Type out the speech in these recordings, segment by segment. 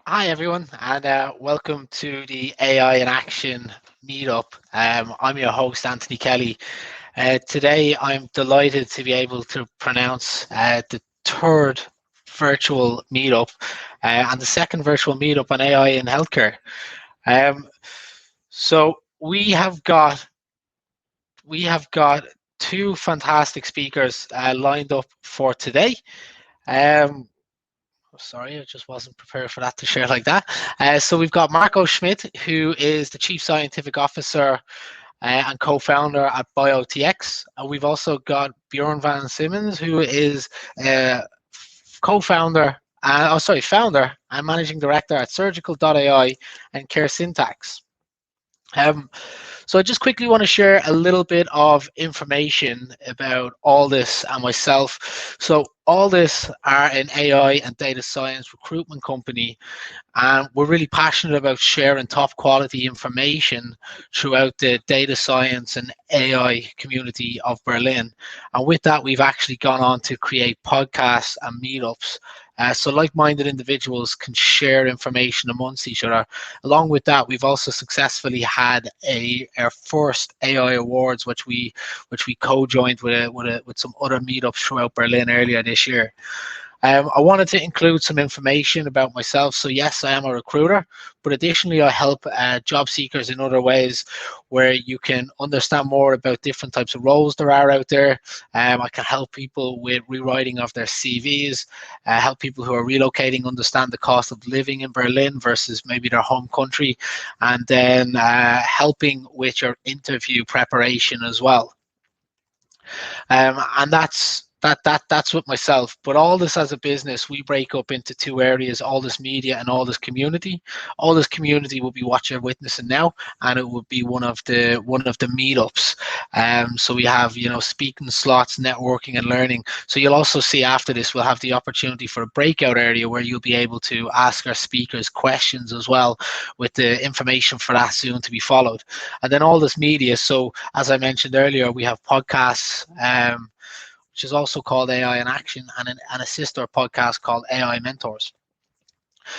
Hi, everyone, and welcome to the AI in Action meetup. I'm your host, Anthony Kelly. Today, I'm delighted to be able to pronounce the third virtual meetup and the second virtual meetup on AI in healthcare. Um, so we have got two fantastic speakers lined up for today. Um, Sorry, I just wasn't prepared for that to share like that. So we've got Marco Schmidt, who is the Chief Scientific Officer and co-founder at BioTX. And we've also got Bjoern von Siemens, who is uh, co-founder, founder and managing director at Surgical.ai and caresyntax. Um, so I just quickly want to share a little bit of information about all this and myself. So all this are an AI and data science recruitment company, and we're really passionate about sharing top quality information throughout the data science and AI community of Berlin. And with that, we've actually gone on to create podcasts and meetups. So like-minded individuals can share information amongst each other. Along with that, we've also successfully had our first AI awards, which we co-joined with some other meetups throughout Berlin earlier this year. I wanted to include some information about myself. So yes, I am a recruiter, but additionally, I help job seekers in other ways where you can understand more about different types of roles there are out there. I can help people with rewriting of their CVs, help people who are relocating understand the cost of living in Berlin versus maybe their home country, and then helping with your interview preparation as well. And that's with myself. But all this as a business, we break up into two areas: all this media and all this community. All this community will be what you're witnessing now, and it will be one of the meetups. So we have speaking slots, networking, and learning. So you'll also see after this, we'll have the opportunity for a breakout area where you'll be able to ask our speakers questions as well, with the information for that soon to be followed. And then all this media. So as I mentioned earlier, we have podcasts, which is also called AI in Action, and a sister podcast called AI Mentors.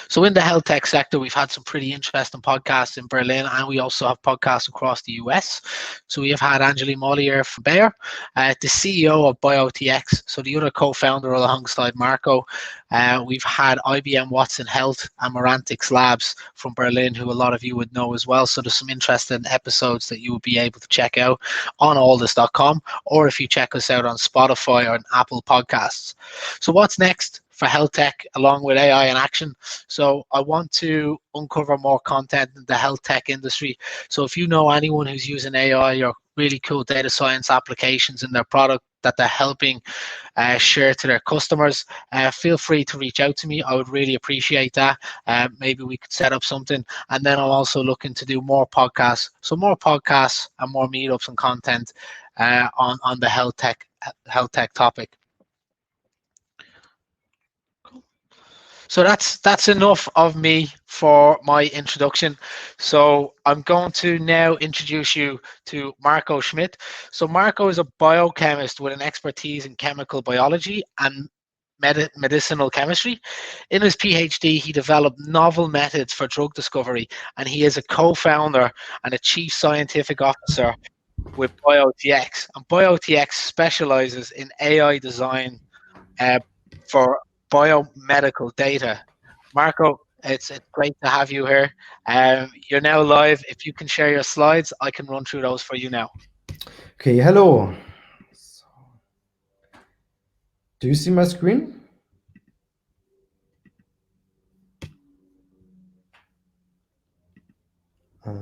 So in the health tech sector, we've had some pretty interesting podcasts in Berlin, and we also have podcasts across the US. So we have had Angeli Mollier from Bayer, the CEO of BioTX, so the other co-founder alongside Marco. We've had IBM Watson Health and Morantix Labs from Berlin, who a lot of you would know as well. So there's some interesting episodes that you will be able to check out on aldis.com, or if you check us out on Spotify or on Apple Podcasts. So what's next for health tech along with AI in Action? So I want to uncover more content in the health tech industry. So if you know anyone who's using AI or really cool data science applications in their product that they're helping share to their customers, feel free to reach out to me. I would really appreciate that. Maybe we could set up something. And then I'm also looking to do more podcasts. So more podcasts and more meetups and content on the health tech topic. So that's enough of me for my introduction. So I'm going to now introduce you to Marco Schmidt. So Marco is a biochemist with an expertise in chemical biology and medicinal chemistry. In his PhD, he developed novel methods for drug discovery, and he is a co-founder and a chief scientific officer with BioTX. And BioTX specializes in AI design uh, for biomedical data. Marco, it's great to have you here. You're now live. If you can share your slides, I can run through those for you now. Okay, hello. So, do you see my screen? Uh,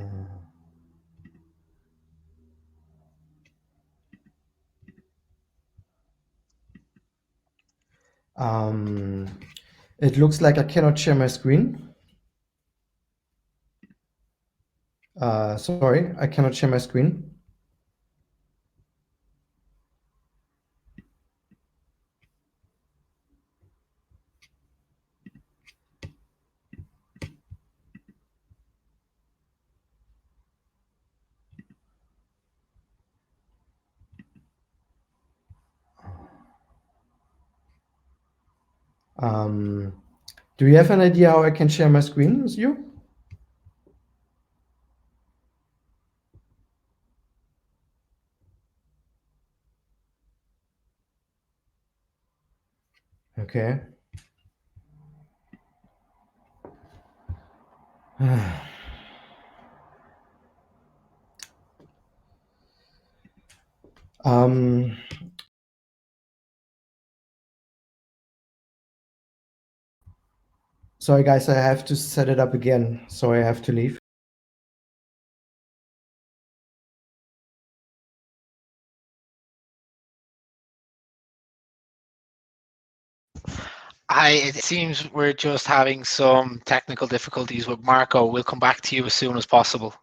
um, it looks like I cannot share my screen. Sorry, I cannot share my screen. Um, Do you have an idea how I can share my screen with you? Okay. um, Sorry, guys, I have to set it up again, so I have to leave. It seems we're just having some technical difficulties with Marco. We'll come back to you as soon as possible.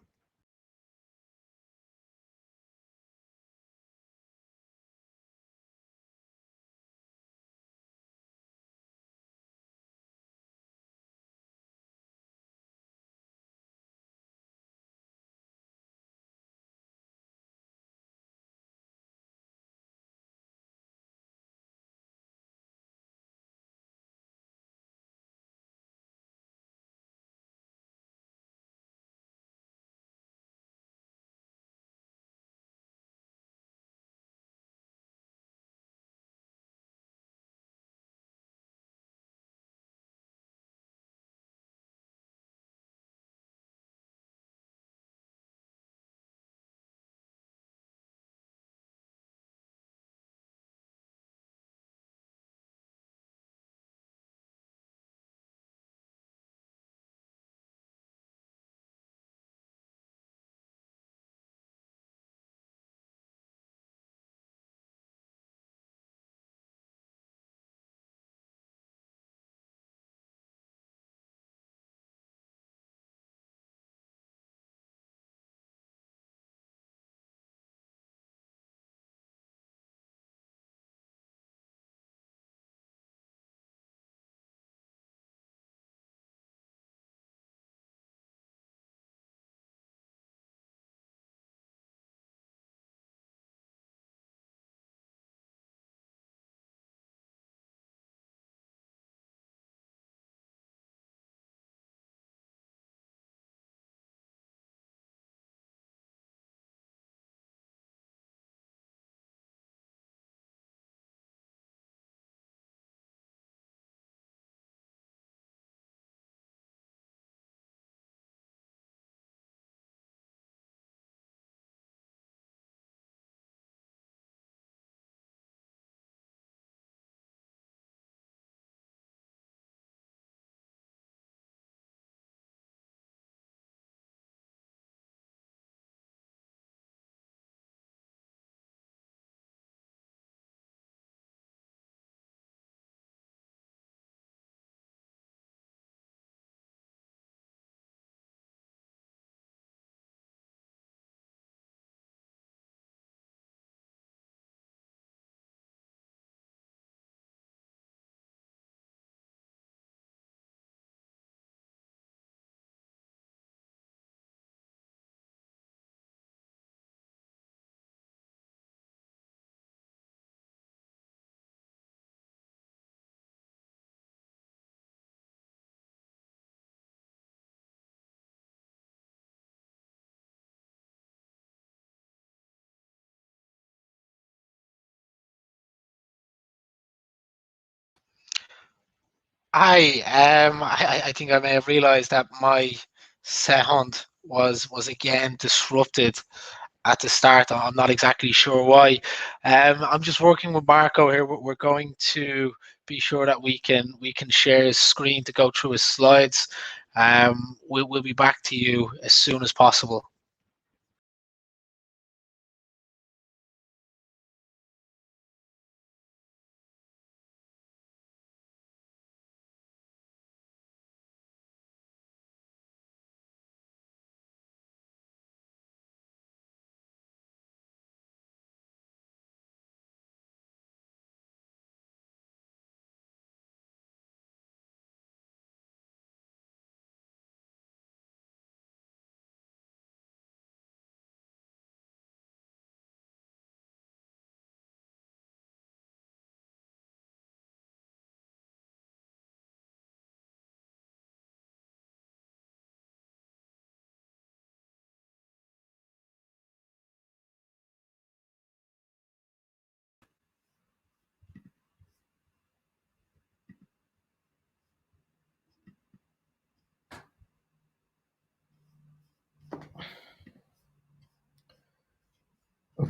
I think I may have realised that my sound was again disrupted at the start. I'm not exactly sure why. I'm just working with Marco here. We're going to be sure that we can share his screen to go through his slides. We'll be back to you as soon as possible.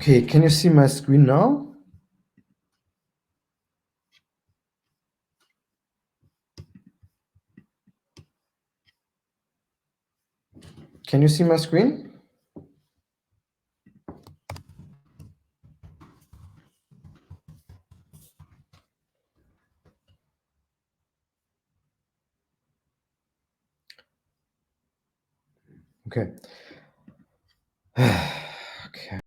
Okay, can you see my screen now? Can you see my screen? Okay. Okay.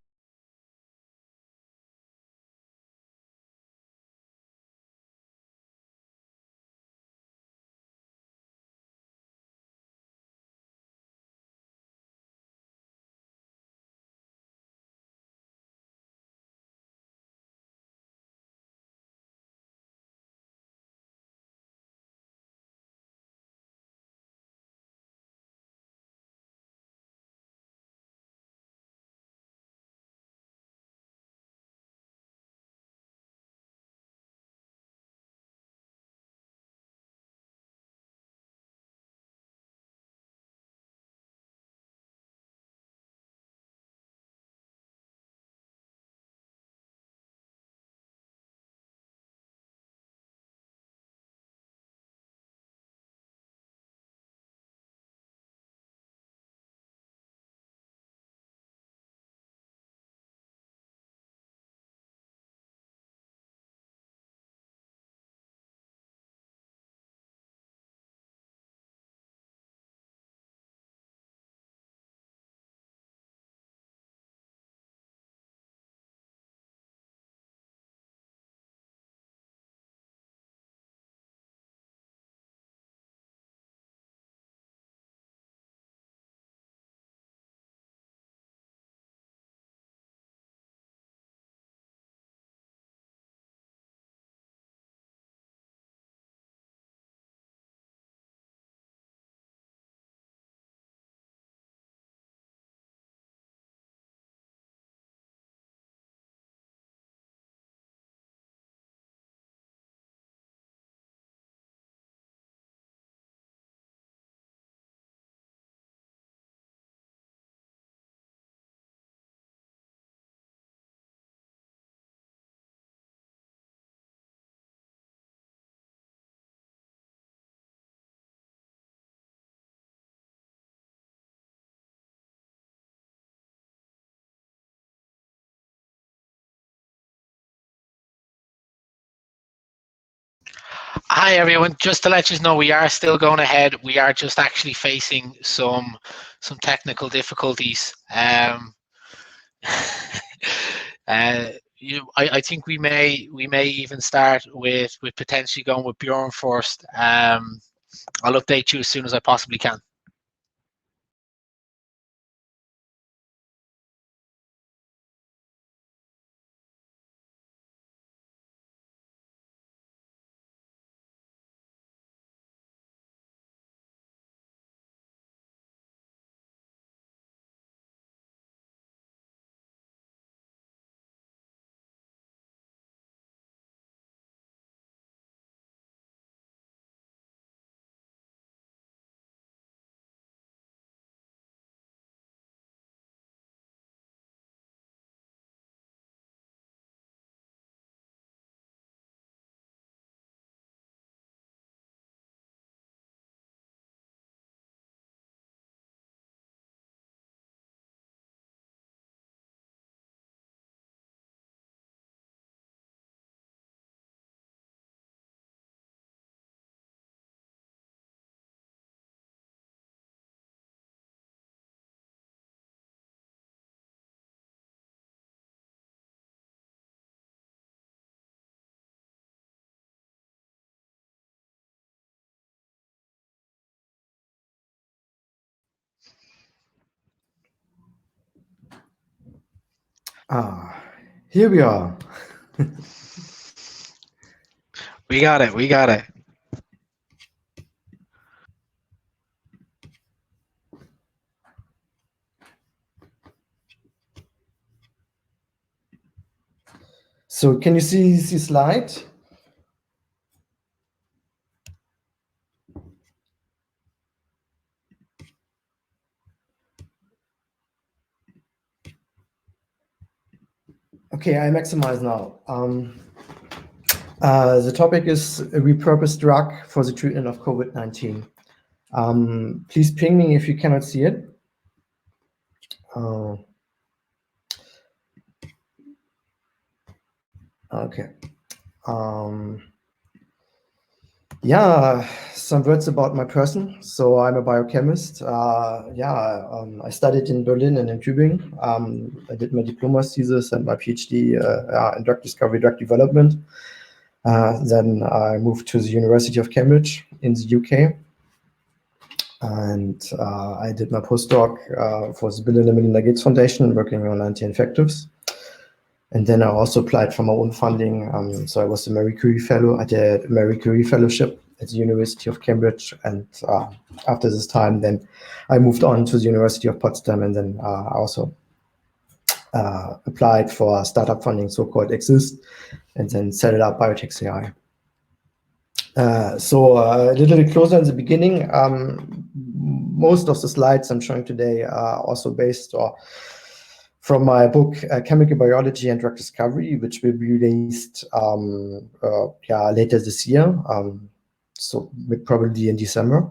Hi everyone. Just to let you know, we are still going ahead. We are just actually facing some technical difficulties. uh, I think we may even start with potentially going with Bjorn first. I'll update you as soon as I possibly can. Ah, here we are. We got it. We got it. So can you see the slide? Okay, I maximize now. The topic is a repurposed drug for the treatment of COVID-19. Please ping me if you cannot see it. Okay. Yeah, some words about my person. So I'm a biochemist. I studied in Berlin and in Tübingen. I did my diploma thesis and my PhD in drug discovery, drug development. Then I moved to the University of Cambridge in the UK. And I did my postdoc for the Bill and Melinda Gates Foundation, working on anti-infectives. And then I also applied for my own funding. So I was a Marie Curie Fellow. I did a Marie Curie Fellowship at the University of Cambridge. And after this time, then I moved on to the University of Potsdam. And then I also applied for startup funding, so-called Exist, and then set it up Biotech AI. So a little bit closer in the beginning. Most of the slides I'm showing today are also based from my book, Chemical Biology and Drug Discovery, which will be released later this year, so probably in December.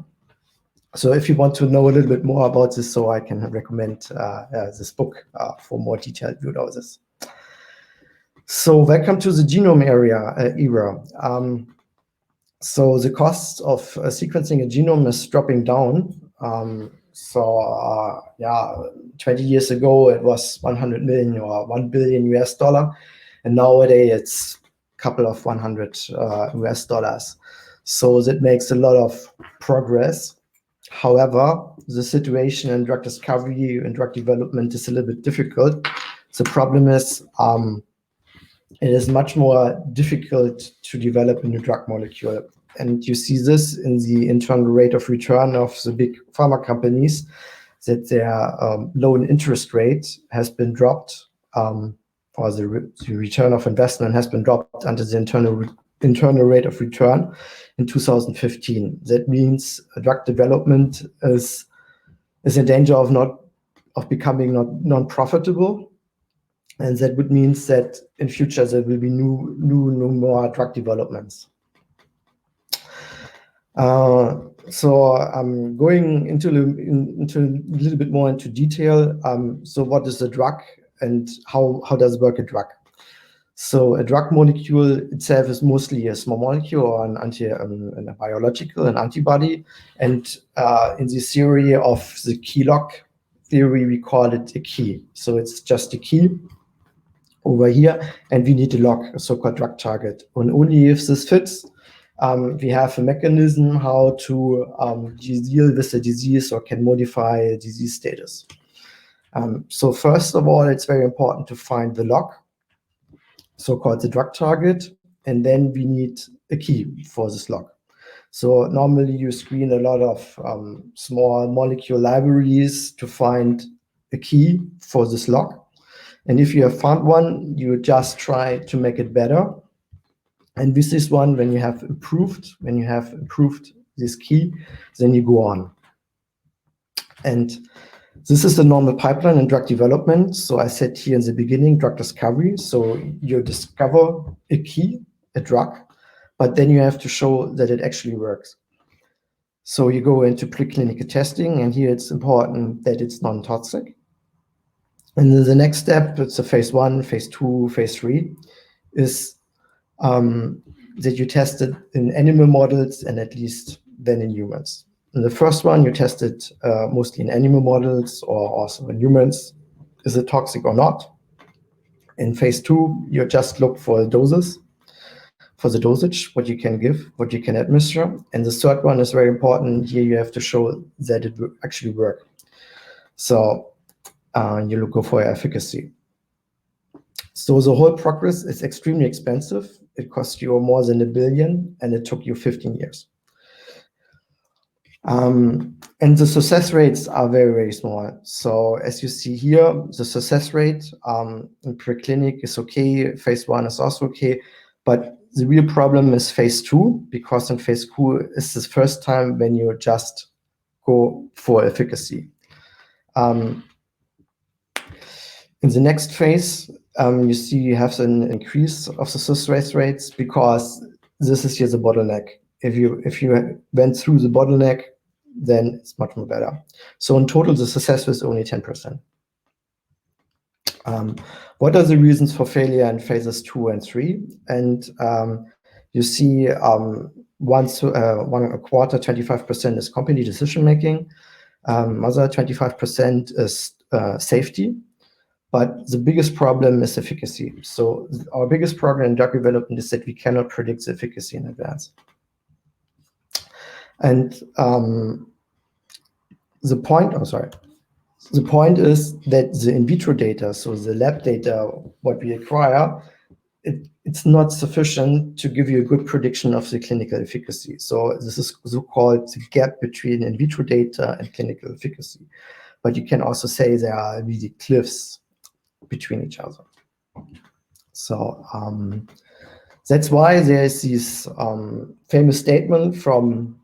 So if you want to know a little bit more about this, so I can recommend this book for more detailed view of this. So welcome to the genome era. So the cost of sequencing a genome is dropping down. 20 years ago, it was 100 million or $1 billion US, and nowadays it's a couple of 100 US dollars. So that makes a lot of progress. However, the situation in drug discovery and drug development is a little bit difficult. The problem is it is much more difficult to develop a new drug molecule. And you see this in the internal rate of return of the big pharma companies, that their loan interest rate has been dropped, or the return of investment has been dropped under the internal rate of return in 2015. That means drug development is in danger of becoming non-profitable. And that would mean that in future there will be no more drug developments. So I'm going into a little bit more into detail. So what is a drug and how does it work, a drug? So a drug molecule itself is mostly a small molecule or a biological, an antibody. And in the theory of the key lock theory, we call it a key. So it's just a key over here, and we need to lock a so-called drug target. And only if this fits, we have a mechanism how to deal with the disease or can modify disease status. So first of all, it's very important to find the lock, so-called the drug target, and then we need a key for this lock. So normally you screen a lot of small molecule libraries to find a key for this lock. And if you have found one, you just try to make it better. And with this one, when you have improved this key, then you go on. And this is the normal pipeline in drug development. So I said here in the beginning, drug discovery. So you discover a key, a drug, but then you have to show that it actually works. So you go into preclinical testing, and here it's important that it's non-toxic. And then the next step, it's a phase 1, phase 2, phase 3, is that you test it in animal models and at least then in humans. In the first one, you test it mostly in animal models or also in humans. Is it toxic or not? In phase 2, you just look for doses, for the dosage, what you can give, what you can administer. And the third one is very important. Here you have to show that it will actually work. So you go for efficacy. So the whole progress is extremely expensive. It cost you more than $1 billion, and it took you 15 years. And the success rates are very, very small. So as you see here, the success rate in preclinic is okay. Phase 1 is also okay. But the real problem is phase 2, because in phase 2 is the first time when you just go for efficacy. In the next phase, you see you have an increase of the success rates because this is here the bottleneck. If you went through the bottleneck, then it's much more better. So in total, the success was only 10%. What are the reasons for failure in phases 2 and 3? And you see one quarter, 25% is company decision making. Other 25% is safety. But the biggest problem is efficacy. So our biggest problem in drug development is that we cannot predict the efficacy in advance. And the point is that the in vitro data, so the lab data, what we acquire, it's not sufficient to give you a good prediction of the clinical efficacy. So this is so-called the gap between in vitro data and clinical efficacy. But you can also say there are really cliffs between each other. So that's why there's this famous statement from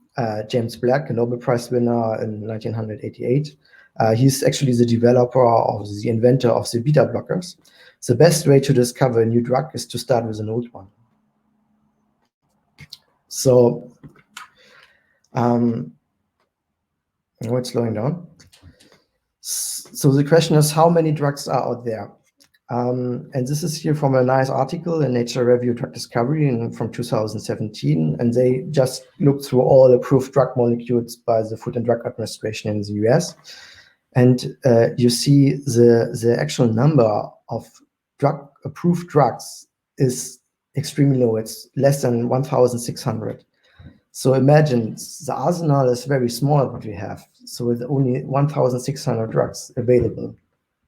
James Black, a Nobel Prize winner in 1988. He's actually the developer or the inventor of the beta blockers. The best way to discover a new drug is to start with an old one. So, it's slowing down. So the question is, how many drugs are out there? And this is here from a nice article in Nature Review Drug Discovery from 2017. And they just looked through all approved drug molecules by the Food and Drug Administration in the US. And you see the actual number of approved drugs is extremely low. It's less than 1,600. So imagine the arsenal is very small what we have. So with only 1,600 drugs available,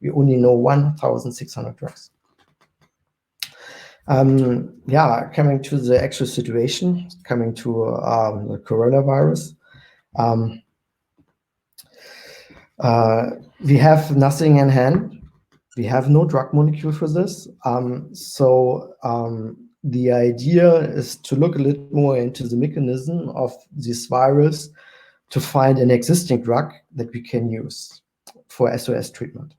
we only know 1,600 drugs. Coming to the actual situation, coming to the coronavirus. We have nothing in hand. We have no drug molecule for this. The idea is to look a little more into the mechanism of this virus to find an existing drug that we can use for SOS treatment.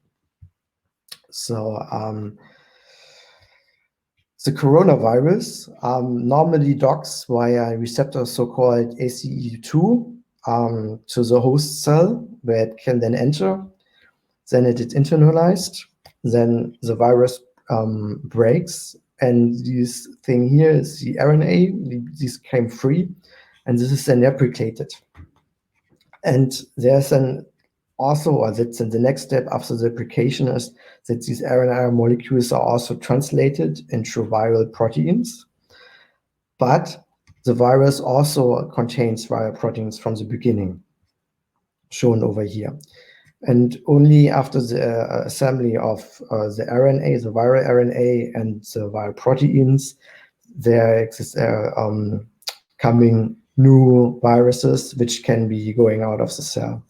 So the coronavirus normally docks via a receptor so-called ACE2 to the host cell, where it can then enter. Then it is internalized. Then the virus breaks. And this thing here is the RNA. This came free. And this is then replicated. And there's an also, or that's the next step after the replication, is that these RNA molecules are also translated into viral proteins. But the virus also contains viral proteins from the beginning, shown over here. And only after the assembly of the RNA, the viral RNA, and the viral proteins, there exists coming new viruses which can be going out of the cell.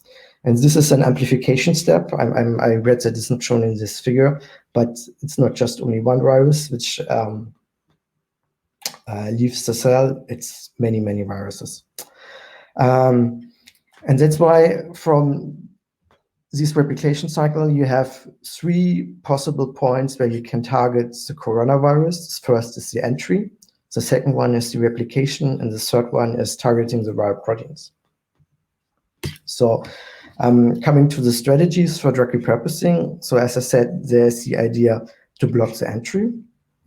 And this is an amplification step. I read that it's not shown in this figure, but it's not just only one virus which leaves the cell. It's many, many viruses. And that's why from this replication cycle, you have 3 possible points where you can target the coronavirus. First is the entry. The second one is the replication. And the third one is targeting the viral proteins. So coming to the strategies for drug repurposing. So as I said, there's the idea to block the entry,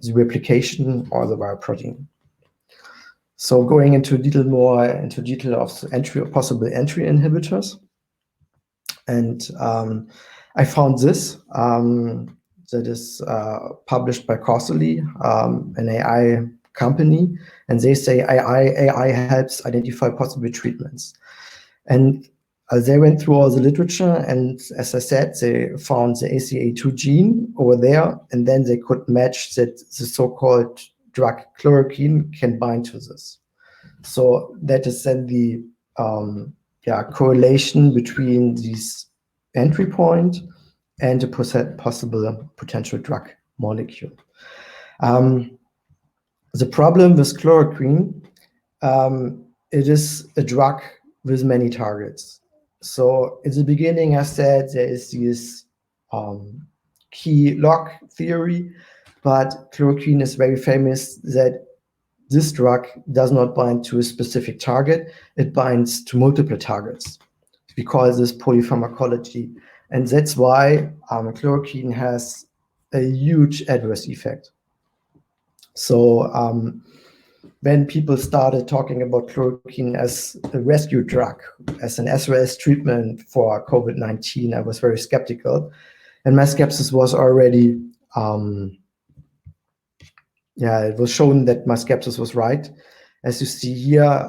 the replication, or the viral protein. So going into detail of the entry, possible entry inhibitors. And I found this that is published by Causally, an AI company, and they say AI helps identify possible treatments. And they went through all the literature, and as I said, they found the ACA2 gene over there, and then they could match that the so-called drug chloroquine can bind to this. So that is then the correlation between this entry point and a possible potential drug molecule. The problem with chloroquine, it is a drug with many targets. So in the beginning, I said there is this key lock theory, but chloroquine is very famous that this drug does not bind to a specific target, it binds to multiple targets. We call this polypharmacology. And that's why chloroquine has a huge adverse effect. So when people started talking about chloroquine as a rescue drug, as an SOS treatment for COVID-19, I was very skeptical. And my skepsis was already, it was shown that my skepsis was right. As you see here,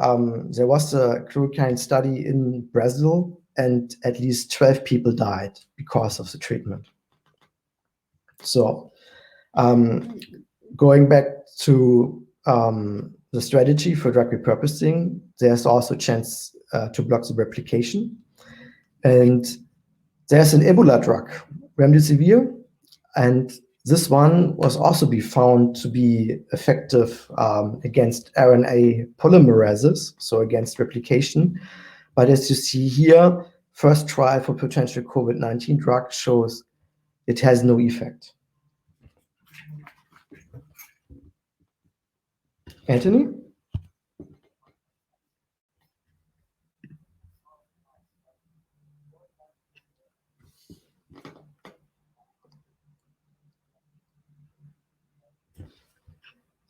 there was a chloroquine study in Brazil, and at least 12 people died because of the treatment. So going back to the strategy for drug repurposing, there's also a chance to block the replication. And there's an Ebola drug, remdesivir, and this one was also be found to be effective against RNA polymerases, so against replication. But as you see here, first trial for potential COVID-19 drug shows it has no effect. Anthony?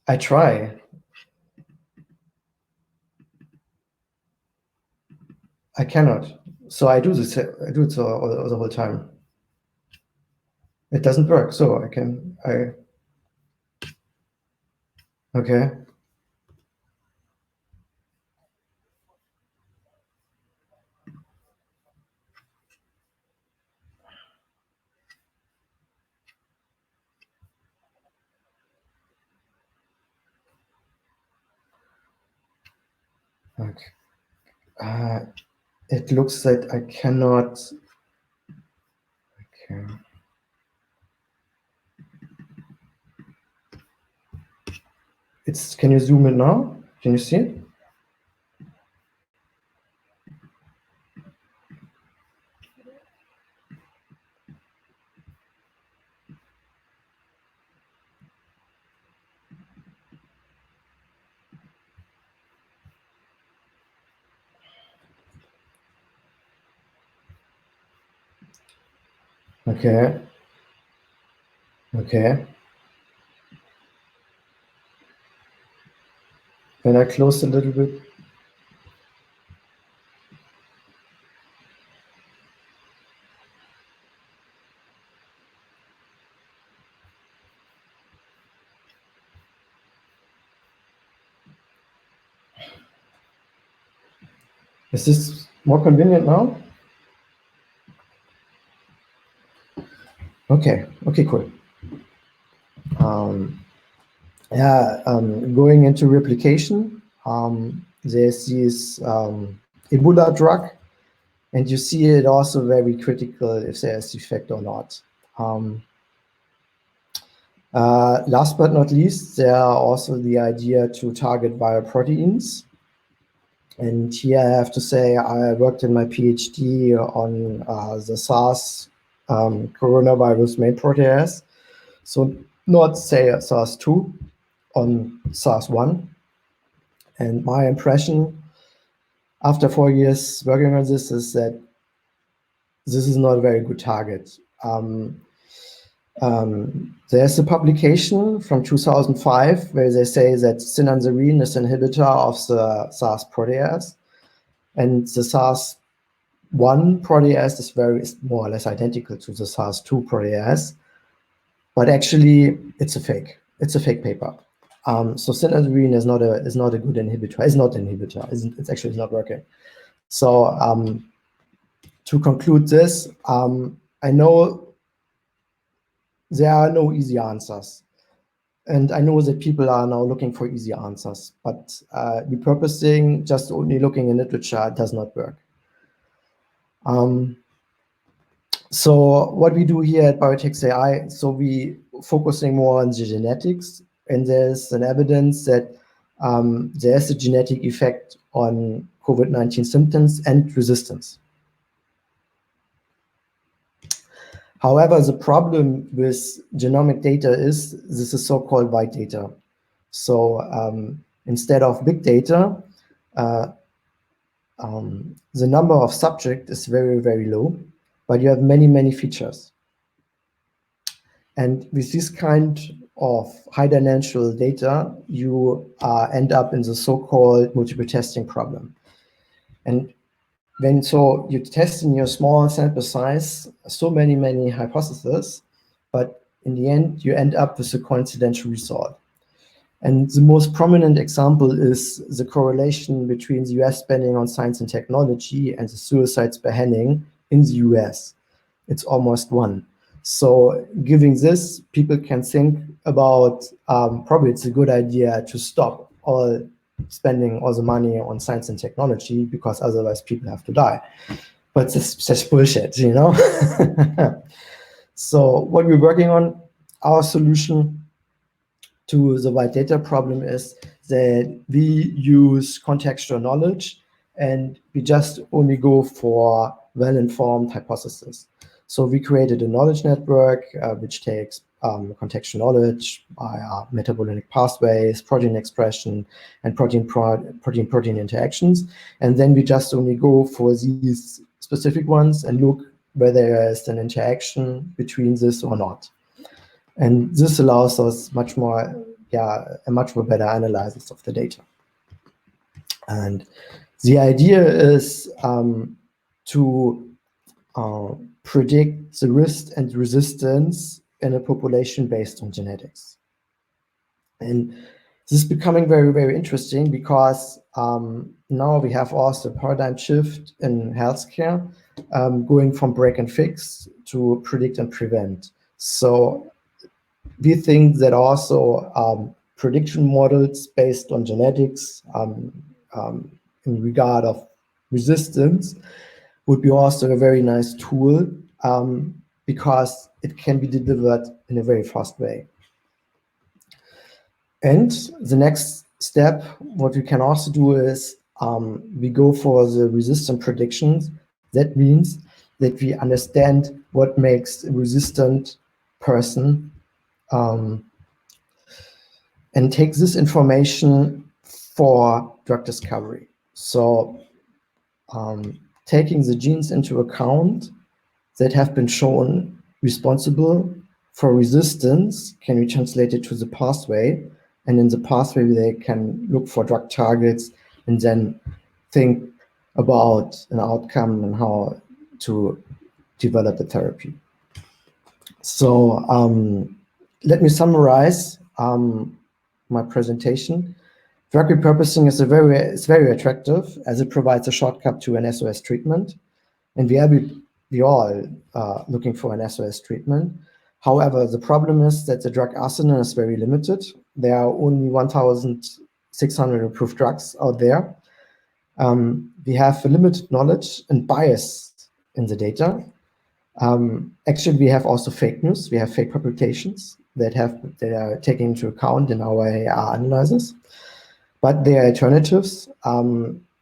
I try. I cannot. So I do this. I do it all the whole time. It doesn't work. So I can. Okay. Okay. It looks that I cannot. Okay. Can you zoom in now? Can you see it? Okay. Okay. When I close a little bit. Is this more convenient now? Okay. Okay, cool. Going into replication, there's this Ebola drug, and you see it also very critical if there's effect or not. Last but not least, there are also the idea to target viral proteins. And here I have to say I worked in my PhD on the SARS coronavirus main protease. So not say SARS-2, on SARS-1. And my impression after 4 years working on this is that this is not a very good target. There's a publication from 2005 where they say that synanserine is an inhibitor of the SARS protease, and the SARS-1 protease is more or less identical to the SARS-2 protease, but actually it's a fake. It's a fake paper. So synanserine is not a good inhibitor. It's not an inhibitor. It's actually not working. So to conclude this, I know there are no easy answers. And I know that people are now looking for easy answers, but repurposing, just only looking in literature, does not work. So what we do here at Biotech AI, so we focusing more on the genetics, and there's an evidence that there's a genetic effect on COVID-19 symptoms and resistance. However, the problem with genomic data is this is so-called white data. So instead of big data, the number of subjects is very, very low, but you have many, many features. And with this kind of high-dimensional data, you end up in the so-called multiple testing problem. And so you test in your small sample size so many, many hypotheses, but in the end, you end up with a coincidental result. And the most prominent example is the correlation between the US spending on science and technology and the suicides per Henning in the US. It's almost 1. So giving this, people can think about probably it's a good idea to stop spending all the money on science and technology because otherwise people have to die. But that's bullshit, you know? So what we're working on, our solution to the white data problem is that we use contextual knowledge and we just only go for well-informed hypotheses. So we created a knowledge network which takes contextual knowledge via metabolic pathways, protein expression, and protein-protein interactions. And then we just only go for these specific ones and look whether there is an interaction between this or not. And this allows us a much more better analysis of the data. And the idea is to predict the risk and resistance in a population based on genetics. And this is becoming very, very interesting because now we have also a paradigm shift in healthcare, going from break and fix to predict and prevent. So we think that also prediction models based on genetics in regard of resistance would be also a very nice tool because it can be delivered in a very fast way. And the next step, what we can also do is we go for the resistant predictions. That means that we understand what makes a resistant person and take this information for drug discovery. So taking the genes into account that have been shown responsible for resistance, can we translate it to the pathway? And in the pathway, they can look for drug targets and then think about an outcome and how to develop the therapy. So let me summarize my presentation. Drug repurposing is very attractive as it provides a shortcut to an SOS treatment, and we all looking for an SOS treatment. However, the problem is that the drug arsenal is very limited. There are only 1,600 approved drugs out there. We have a limited knowledge and bias in the data. Actually, we have also fake news. We have fake publications that are taken into account in our AR analysis. But there are alternatives.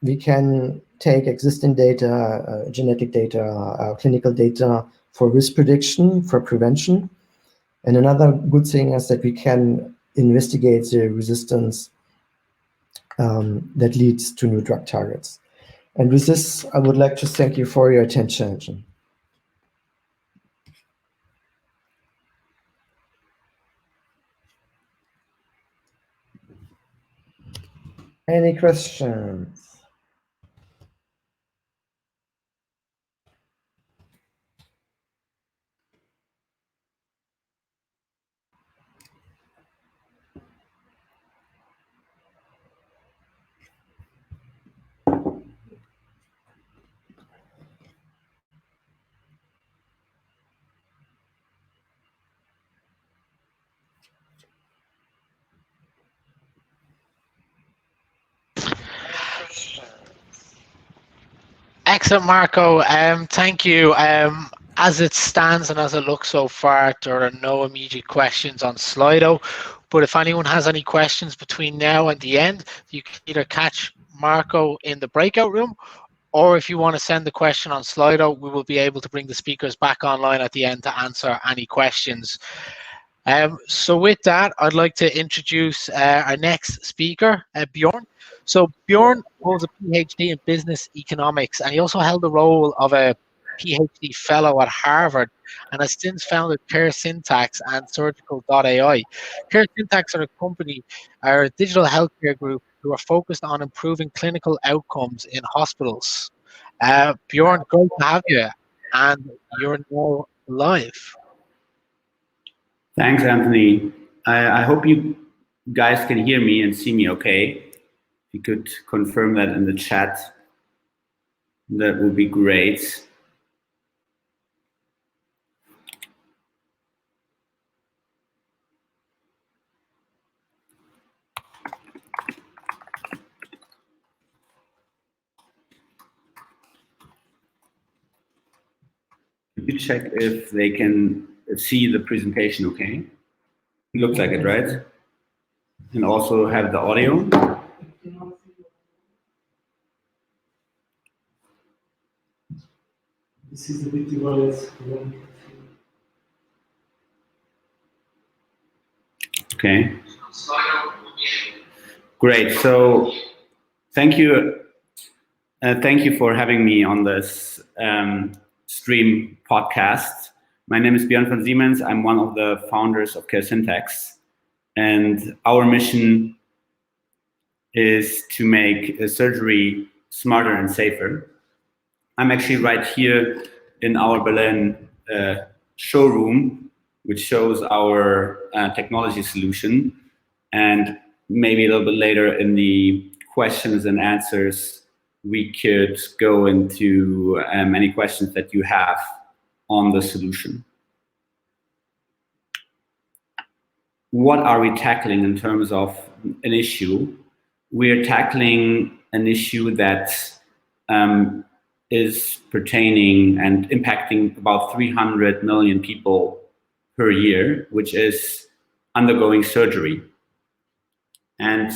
We can take existing data, genetic data, clinical data for risk prediction, for prevention. And another good thing is that we can investigate the resistance that leads to new drug targets. And with this, I would like to thank you for your attention. Any questions? Excellent, Marco. Thank you. As it stands and as it looks so far, there are no immediate questions on Slido. But if anyone has any questions between now and the end, you can either catch Marco in the breakout room, or if you want to send the question on Slido, we will be able to bring the speakers back online at the end to answer any questions. So with that, I'd like to introduce our next speaker, Bjoern. So Bjoern holds a PhD in business economics, and he also held the role of a PhD fellow at Harvard, and has since founded caresyntax and surgical.ai. Caresyntax are a digital healthcare group who are focused on improving clinical outcomes in hospitals. Bjoern, great to have you, and you're now live. Thanks, Anthony. I hope you guys can hear me and see me okay. If you could confirm that in the chat, that would be great. Could you check if they can see the presentation okay? It looks like it, right? And also have the audio. This is the big device. Okay. Great. So thank you. Thank you for having me on this stream podcast. My name is Bjoern von Siemens. I'm one of the founders of caresyntax, and our mission is to make surgery smarter and safer. I'm actually right here in our Berlin showroom, which shows our technology solution. And maybe a little bit later in the questions and answers, we could go into any questions that you have on the solution. What are we tackling in terms of an issue? We're tackling an issue that is pertaining and impacting about 300 million people per year, which is undergoing surgery. And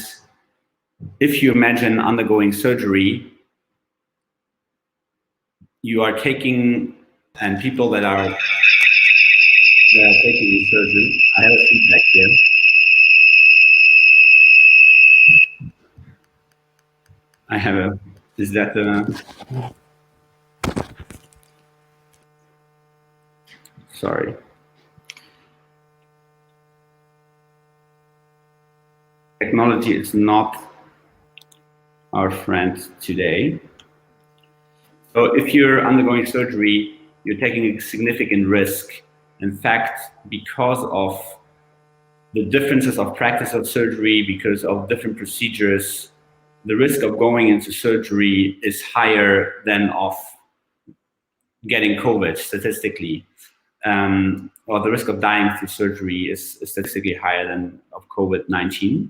if you imagine undergoing surgery, you are taking, and people that are taking surgery, I have a feedback here. I have a, is that sorry. Technology is not our friend today. So if you're undergoing surgery, you're taking a significant risk. In fact, because of the differences of practice of surgery, because of different procedures, the risk of going into surgery is higher than of getting COVID statistically. Or the risk of dying through surgery is statistically higher than of COVID-19.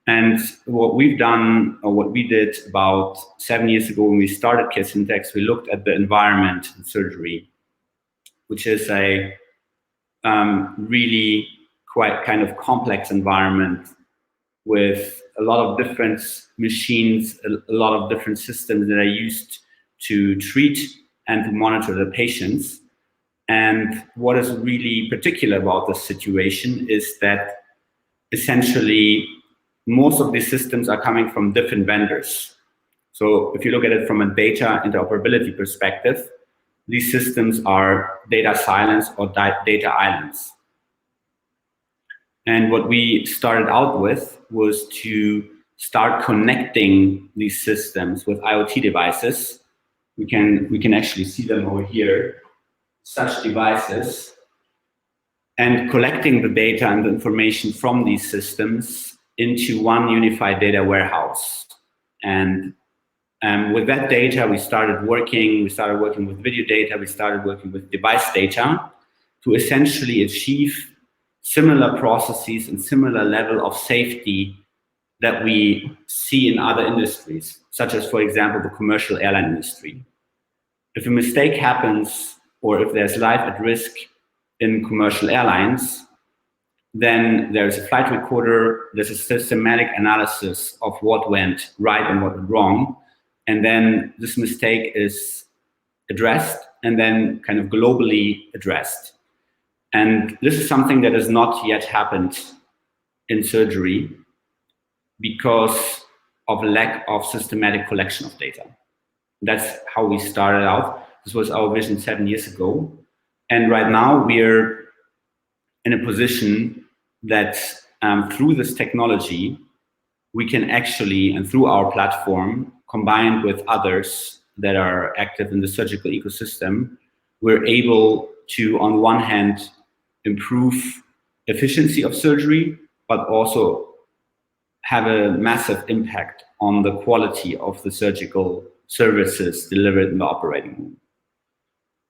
And what we've done, or what we did about 7 years ago when we started caresyntax, we looked at the environment in surgery, which is a really quite kind of complex environment with a lot of different machines, a lot of different systems that are used to treat and to monitor the patients. And what is really particular about this situation is that essentially most of these systems are coming from different vendors. So if you look at it from a data interoperability perspective, these systems are data silos or data islands. And what we started out with was to start connecting these systems with IoT devices. We can actually see them over here, such devices, and collecting the data and the information from these systems into one unified data warehouse. And with that data, we started working with video data, we started working with device data to essentially achieve similar processes and similar level of safety that we see in other industries, such as, for example, the commercial airline industry. If a mistake happens or if there's life at risk in commercial airlines, then there's a flight recorder, there's a systematic analysis of what went right and what went wrong. and then this mistake is addressed and then kind of globally addressed. And this is something that has not yet happened in surgery because of a lack of systematic collection of data. That's how we started out. This was our vision 7 years ago. And right now we're in a position that through this technology, we can actually, and through our platform, combined with others that are active in the surgical ecosystem, we're able to, on one hand, improve efficiency of surgery, but also have a massive impact on the quality of the surgical services delivered in the operating room.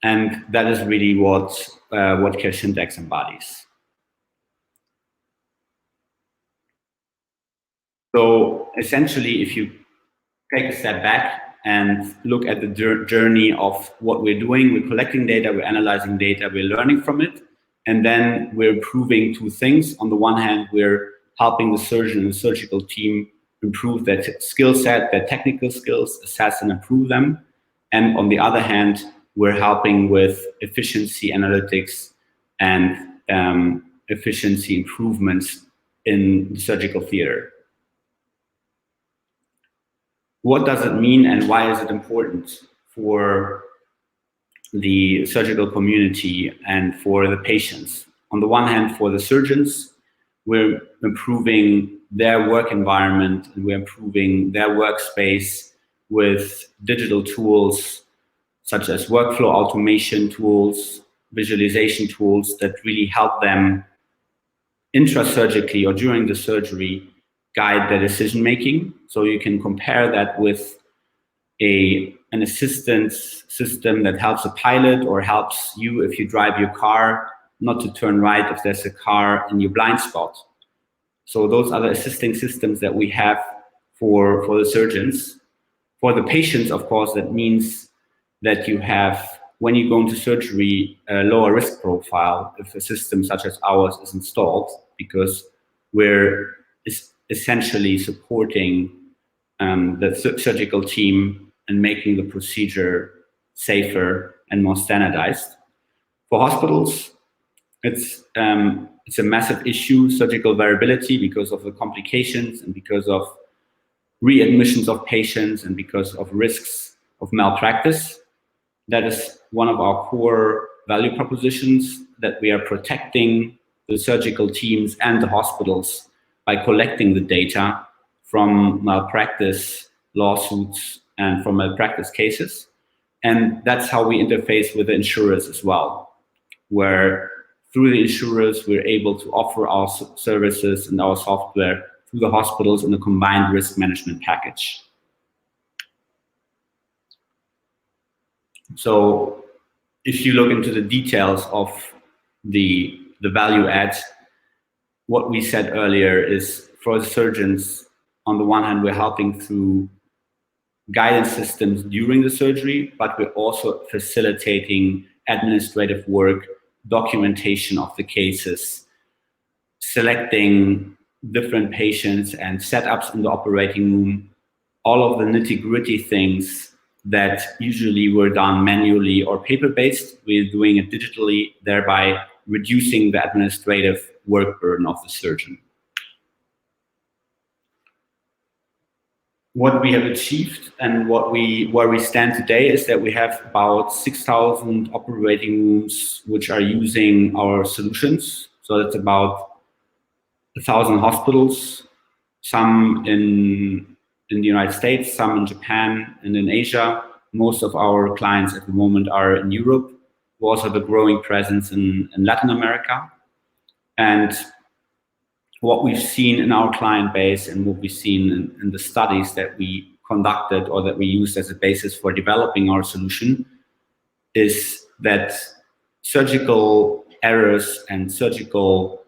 And that is really what caresyntax embodies. So essentially, if you take a step back and look at the journey of what we're doing, we're collecting data, we're analyzing data, we're learning from it, and then we're improving two things. On the one hand, we're helping the surgeon and the surgical team improve their skill set, their technical skills, assess and improve them. And on the other hand, we're helping with efficiency analytics and efficiency improvements in the surgical theater. What does it mean and why is it important for the surgical community and for the patients? On the one hand, for the surgeons, we're improving their work environment and we're improving their workspace with digital tools such as workflow automation tools, visualization tools that really help them intrasurgically or during the surgery guide their decision making. So you can compare that with an assistance system that helps a pilot or helps you if you drive your car not to turn right if there's a car in your blind spot. So those are the assisting systems that we have for the surgeons. For the patients, of course, that means that you have, when you go into surgery, a lower risk profile if a system such as ours is installed, because we're essentially supporting the surgical team and making the procedure safer and more standardized. For hospitals, it's a massive issue, surgical variability, because of the complications and because of readmissions of patients and because of risks of malpractice. That is one of our core value propositions, that we are protecting the surgical teams and the hospitals by collecting the data from malpractice lawsuits and from malpractice cases. And that's how we interface with the insurers as well, where through the insurers, we're able to offer our services and our software to the hospitals in a combined risk management package. So if you look into the details of the value add, what we said earlier is for the surgeons, on the one hand, we're helping through guidance systems during the surgery, but we're also facilitating administrative work, documentation of the cases, selecting different patients and setups in the operating room, all of the nitty-gritty things that usually were done manually or paper-based. We're doing it digitally, thereby reducing the administrative work burden of the surgeon. What we have achieved and where we stand today is that we have about 6,000 operating rooms which are using our solutions. So that's about 1,000 hospitals, some in the United States, some in Japan and in Asia. Most of our clients at the moment are in Europe. We also have a growing presence in Latin America. And what we've seen in our client base and what we've seen in the studies that we conducted or that we used as a basis for developing our solution is that surgical errors and surgical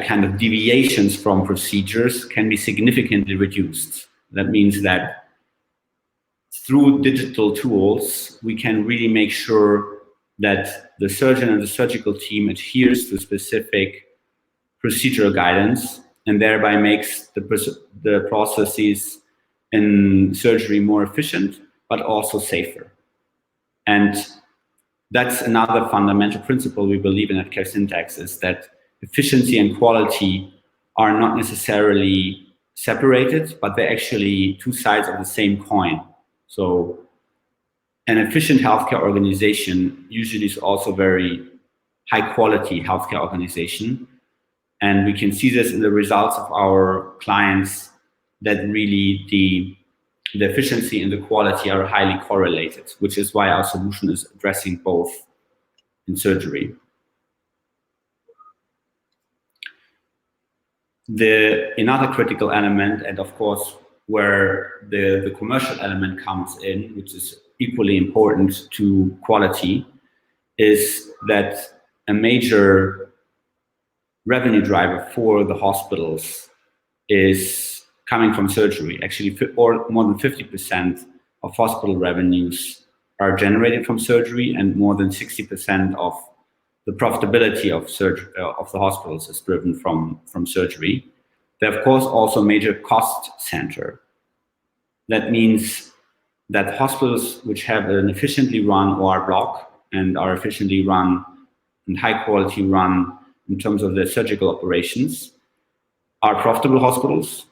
kind of deviations from procedures can be significantly reduced. That means that through digital tools, we can really make sure that the surgeon and the surgical team adheres to specific procedural guidance and thereby makes the processes in surgery more efficient, but also safer. And that's another fundamental principle we believe in at caresyntax, is that efficiency and quality are not necessarily separated, but they're actually two sides of the same coin. So an efficient healthcare organization usually is also very high quality healthcare organization. And we can see this in the results of our clients, that really the efficiency and the quality are highly correlated, which is why our solution is addressing both in surgery. Another critical element, and of course where the commercial element comes in, which is equally important to quality, is that a major revenue driver for the hospitals is coming from surgery. Actually, or more than 50% of hospital revenues are generated from surgery, and more than 60% of the profitability of the hospitals is driven from surgery. They're of course also a major cost center. That means that hospitals which have an efficiently run OR block and are efficiently run and high quality run in terms of their surgical operations are profitable hospitals,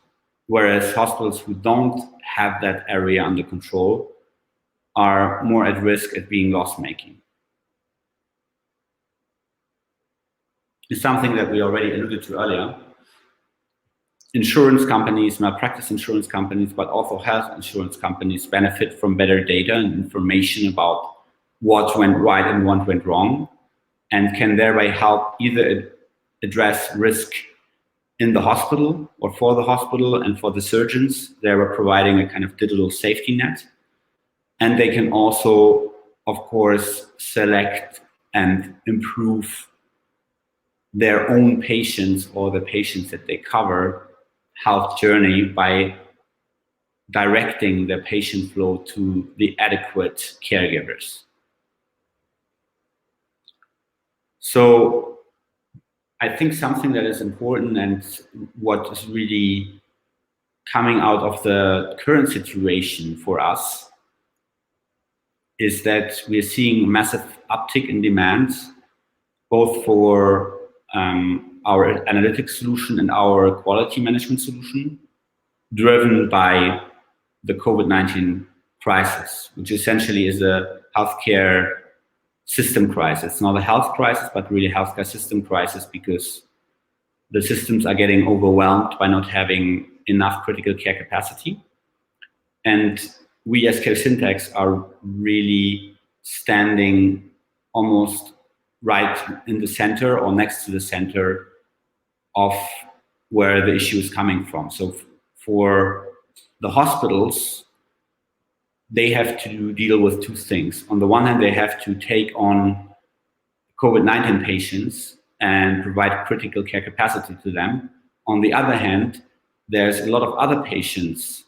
whereas hospitals who don't have that area under control are more at risk at being loss-making. It's something that we already alluded to earlier. Insurance companies, malpractice insurance companies, but also health insurance companies benefit from better data and information about what went right and what went wrong, and can thereby help either address risk in the hospital or for the hospital and for the surgeons. They are providing a kind of digital safety net. And they can also, of course, select and improve their own patients or the patients that they cover health journey by directing the patient flow to the adequate caregivers. So I think something that is important, and what is really coming out of the current situation for us, is that we are seeing a massive uptick in demand, both for our analytics solution and our quality management solution, driven by the COVID-19 crisis, which essentially is a healthcare system crisis. It's not a health crisis, but really a healthcare system crisis, because the systems are getting overwhelmed by not having enough critical care capacity. And we as caresyntax are really standing almost right in the center or next to the center of where the issue is coming from. So for the hospitals, they have to deal with two things. On the one hand, they have to take on COVID-19 patients and provide critical care capacity to them. On the other hand, there's a lot of other patients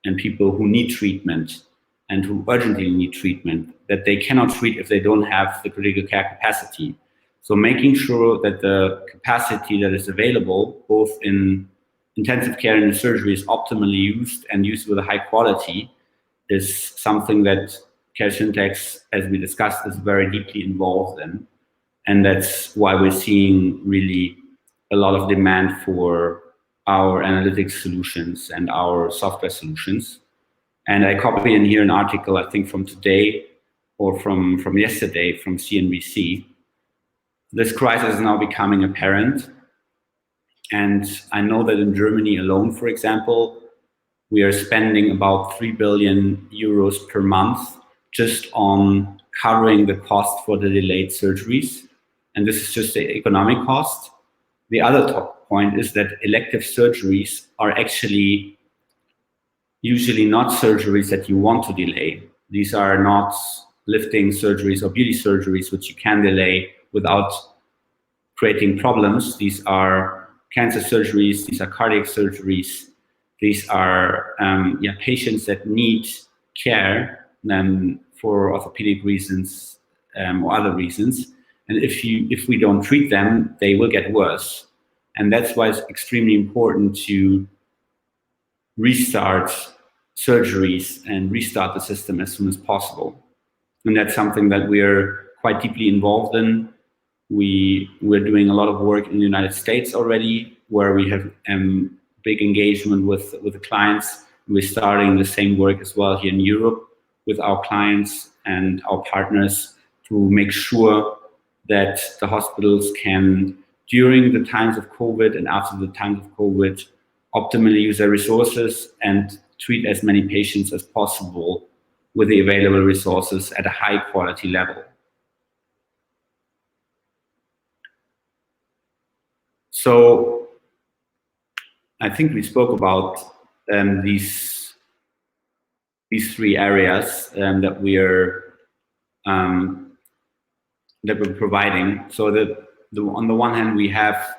and people who need treatment and who urgently need treatment that they cannot treat if they don't have the critical care capacity. So making sure that the capacity that is available, both in intensive care and in surgery, is optimally used and used with a high quality, is something that caresyntax, as we discussed, is very deeply involved in. And that's why we're seeing really a lot of demand for our analytics solutions and our software solutions. And I copy in here an article, I think from today or from yesterday from CNBC. This crisis is now becoming apparent. And I know that in Germany alone, for example, we are spending about 3 billion euros per month just on covering the cost for the delayed surgeries. And this is just the economic cost. The other top point is that elective surgeries are actually usually not surgeries that you want to delay. These are not lifting surgeries or beauty surgeries, which you can delay without creating problems. These are cancer surgeries, these are cardiac surgeries, these are patients that need care for orthopedic reasons or other reasons. And if we don't treat them, they will get worse. And that's why it's extremely important to restart surgeries and restart the system as soon as possible. And that's something that we're quite deeply involved in. We're doing a lot of work in the United States already, where we have big engagement with the clients. We're starting the same work as well here in Europe with our clients and our partners to make sure that the hospitals can, during the times of COVID and after the times of COVID, optimally use their resources and treat as many patients as possible with the available resources at a high quality level. So I think we spoke about these three areas that we're providing. So on the one hand, we have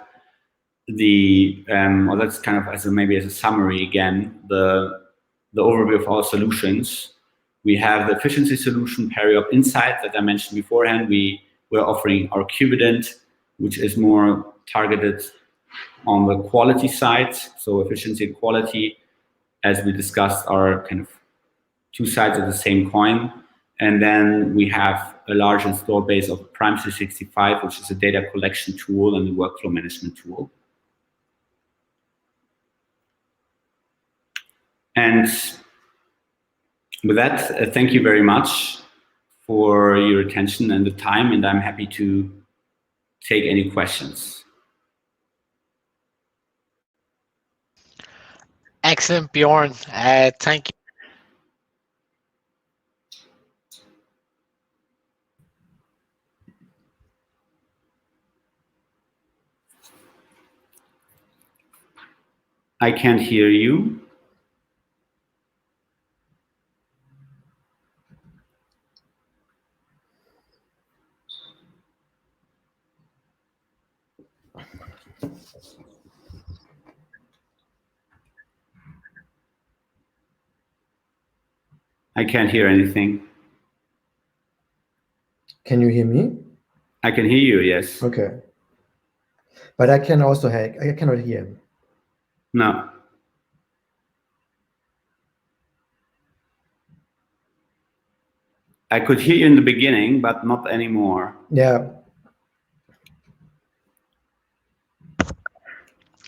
well, that's kind of maybe as a summary again, the overview of our solutions. We have the efficiency solution, PeriOp Insight, that I mentioned beforehand. We're offering our Qvident, which is more targeted on the quality side. So efficiency and quality, as we discussed, are kind of two sides of the same coin. And then we have a large install base of Prime 365, which is a data collection tool and a workflow management tool. And with that, thank you very much for your attention and the time, and I'm happy to take any questions. Excellent, Bjorn. Thank you. I can't hear you. I can't hear anything. Can you hear me? I can hear you, yes. Okay. But I can also I cannot hear him. No. I could hear you in the beginning, but not anymore. Yeah.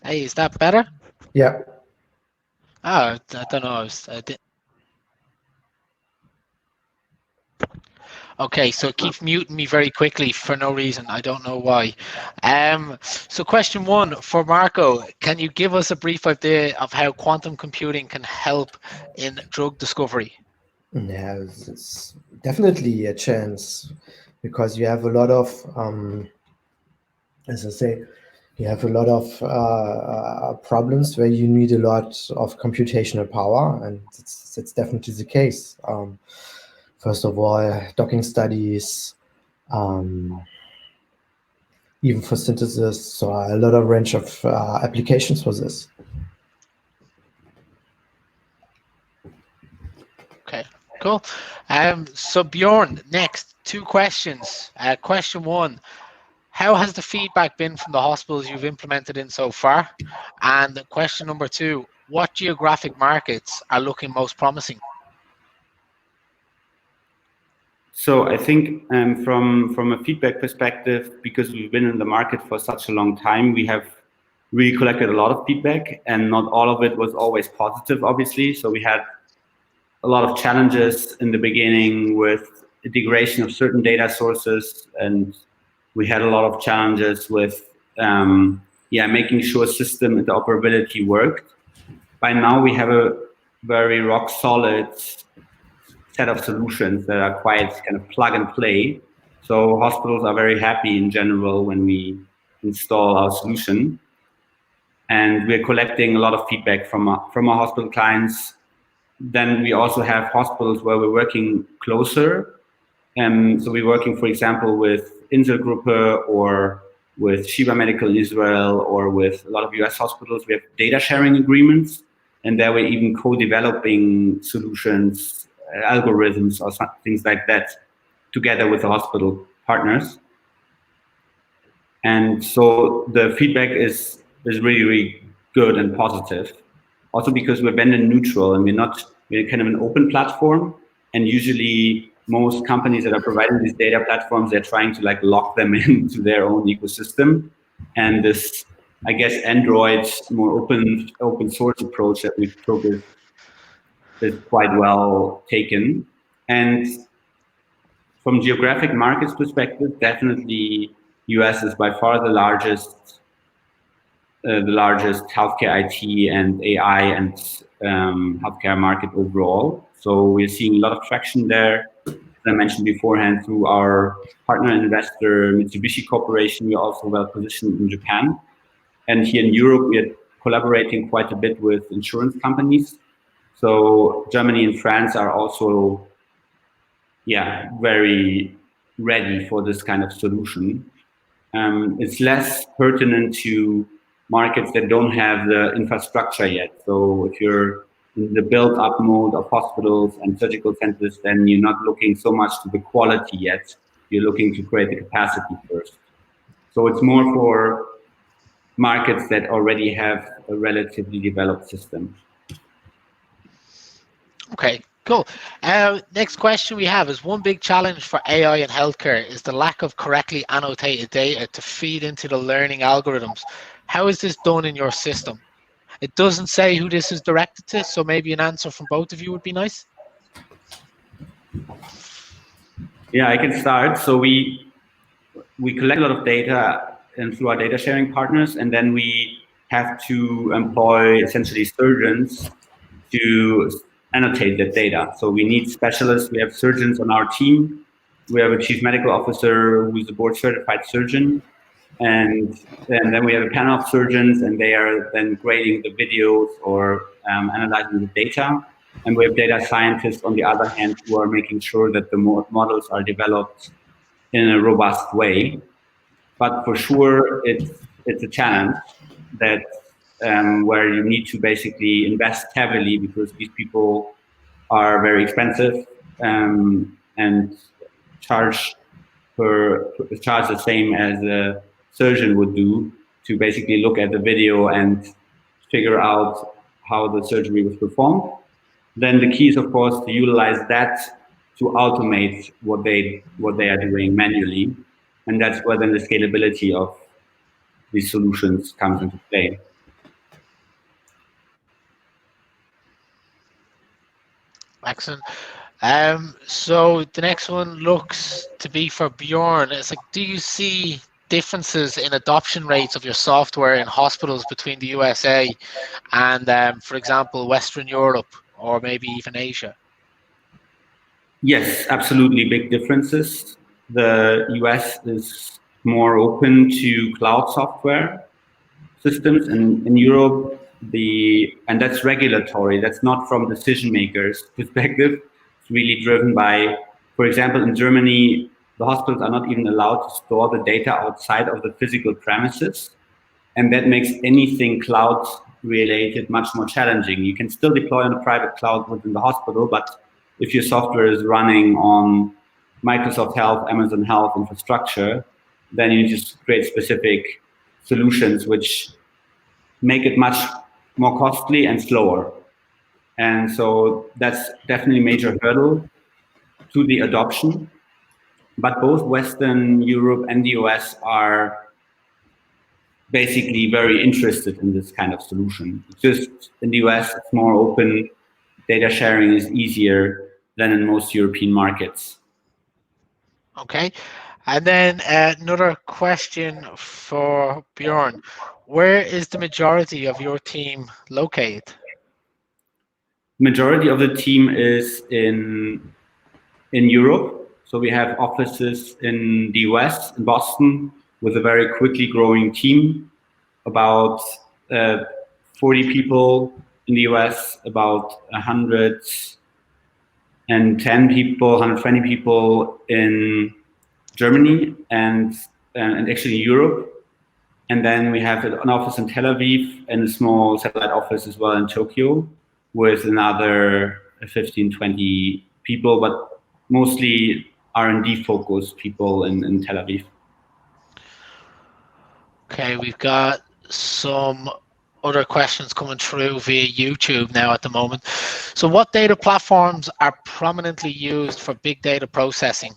Hey, is that better? Yeah. Oh, I don't know. Okay, so it keeps muting me very quickly for no reason. I don't know why. So question one for Marco, can you give us a brief idea of how quantum computing can help in drug discovery? Yeah, it's definitely a chance, because you have a lot of, as I say, you have a lot of problems where you need a lot of computational power, and it's definitely the case. First of all, docking studies, even for synthesis, so a lot of range of applications for this. Okay, cool. So Bjorn, next, two questions. Question one, how has the feedback been from the hospitals you've implemented in so far? And question number two, what geographic markets are looking most promising? So I think from a feedback perspective, because we've been in the market for such a long time, we have really collected a lot of feedback, and not all of it was always positive, obviously. So we had a lot of challenges in the beginning with integration of certain data sources, and we had a lot of challenges with making sure system interoperability worked. By now we have a very rock solid set of solutions that are quite kind of plug and play. So hospitals are very happy in general when we install our solution. And we're collecting a lot of feedback from our hospital clients. Then we also have hospitals where we're working closer. So we're working, for example, with Inselgruppe or with Shiva Medical in Israel or with a lot of US hospitals. We have data sharing agreements, and there we're even co-developing solutions, algorithms or things like that together with the hospital partners. And so the feedback is really, really good and positive. Also because we're vendor neutral and we're not we're kind of an open platform, and usually most companies that are providing these data platforms, they're trying to like lock them into their own ecosystem. And this, I guess, Android's more open source approach that we took is quite well taken. And from geographic markets perspective, definitely US is by far the largest healthcare IT and AI and healthcare market overall. So we're seeing a lot of traction there. As I mentioned beforehand, through our partner investor Mitsubishi Corporation, we're also well positioned in Japan. And here in Europe, we're collaborating quite a bit with insurance companies. So Germany and France are also, very ready for this kind of solution. It's less pertinent to markets that don't have the infrastructure yet. So if you're in the build-up mode of hospitals and surgical centers, then you're not looking so much to the quality yet. You're looking to create the capacity first. So it's more for markets that already have a relatively developed system. Okay, cool. Next question we have is, one big challenge for AI in healthcare is the lack of correctly annotated data to feed into the learning algorithms. How is this done in your system? It doesn't say who this is directed to, so maybe an answer from both of you would be nice. Yeah, I can start. So we collect a lot of data and through our data sharing partners, and then we have to employ essentially surgeons to annotate that data. So we need specialists. We have surgeons on our team. We have a chief medical officer who is a board certified surgeon. And then we have a panel of surgeons, and they are then grading the videos or analyzing the data. And we have data scientists on the other hand who are making sure that the models are developed in a robust way. But for sure, it's a challenge that where you need to basically invest heavily because these people are very expensive and charge the same as a surgeon would do to basically look at the video and figure out how the surgery was performed. Then the key is, of course, to utilize that to automate what they are doing manually, and that's where then the scalability of these solutions comes into play. Excellent. So the next one looks to be for Bjorn. It's like, do you see differences in adoption rates of your software in hospitals between the USA and, for example, Western Europe or maybe even Asia? Yes, absolutely big differences. The US is more open to cloud software systems, and in Europe, and that's regulatory. That's not from decision makers' perspective. It's really driven by, for example, in Germany, the hospitals are not even allowed to store the data outside of the physical premises, and that makes anything cloud related much more challenging. You can still deploy on a private cloud within the hospital, but if your software is running on Microsoft Health, Amazon Health infrastructure, then you just create specific solutions which make it much more costly and slower. And so that's definitely a major hurdle to the adoption. But both Western Europe and the US are basically very interested in this kind of solution. It's just in the US, it's more open. Data sharing is easier than in most European markets. Okay. And then another question for Bjorn. Where is the majority of your team located? Majority of the team is in Europe. So we have offices in the US, in Boston, with a very quickly growing team, about 40 people in the US, about 110 people, 120 people in Germany and actually Europe. And then we have an office in Tel Aviv and a small satellite office as well in Tokyo with another 15, 20 people, but mostly R&D focused people in Tel Aviv. Okay, we've got some other questions coming through via YouTube now at the moment. So what data platforms are prominently used for big data processing?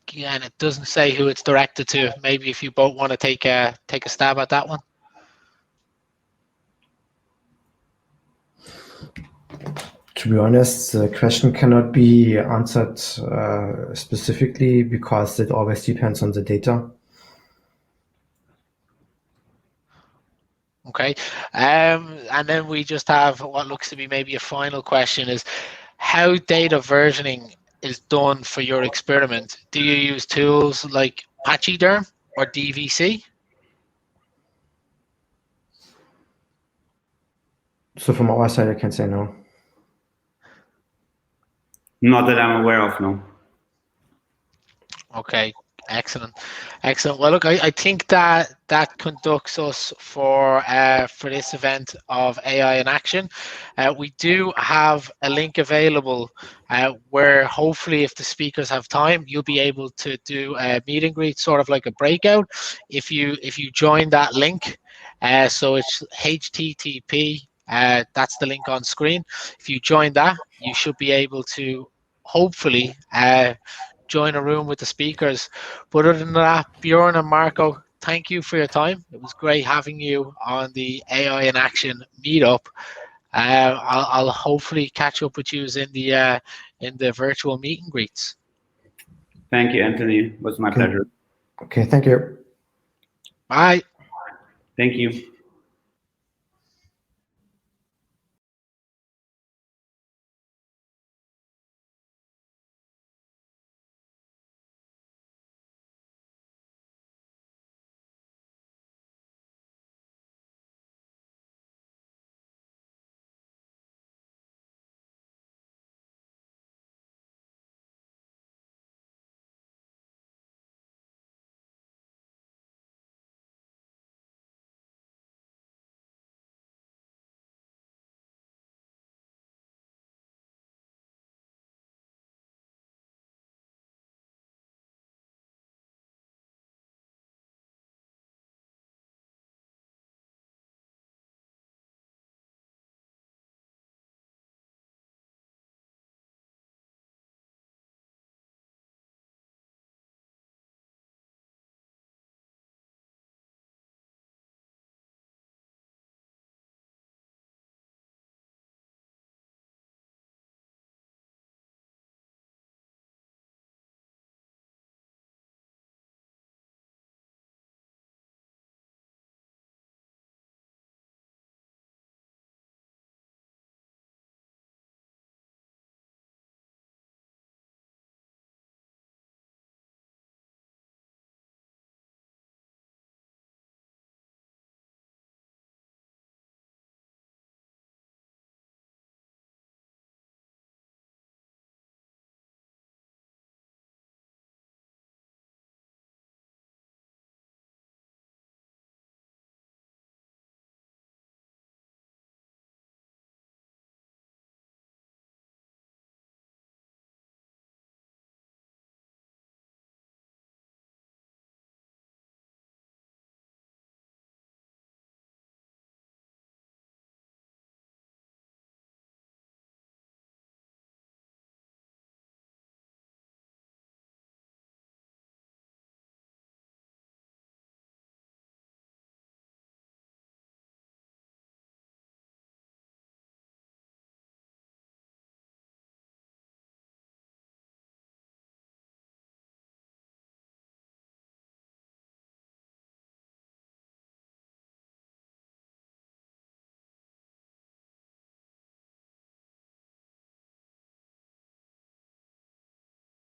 Again, it doesn't say who it's directed to. Maybe if you both want to take a stab at that one. To be honest, the question cannot be answered specifically because it always depends on the data. Okay, and then we just have what looks to be maybe a final question is how data versioning is done for your experiment. Do you use tools like Pachyderm or DVC? So from our side, I can say no. Not that I'm aware of, no. Okay, excellent. Well, look, I think that conducts us for this event of AI in Action. We do have a link available where hopefully, if the speakers have time, you'll be able to do a meet and greet, sort of like a breakout. If you join that link, so it's HTTP. That's the link on screen. If you join that, you should be able to hopefully join a room with the speakers. But other than that, Bjorn and Marco, thank you for your time. It was great having you on the AI in Action meetup. I'll hopefully catch up with you in the virtual meet and greets. Thank you, Anthony. It was my pleasure. Okay, thank you. Bye. Thank you.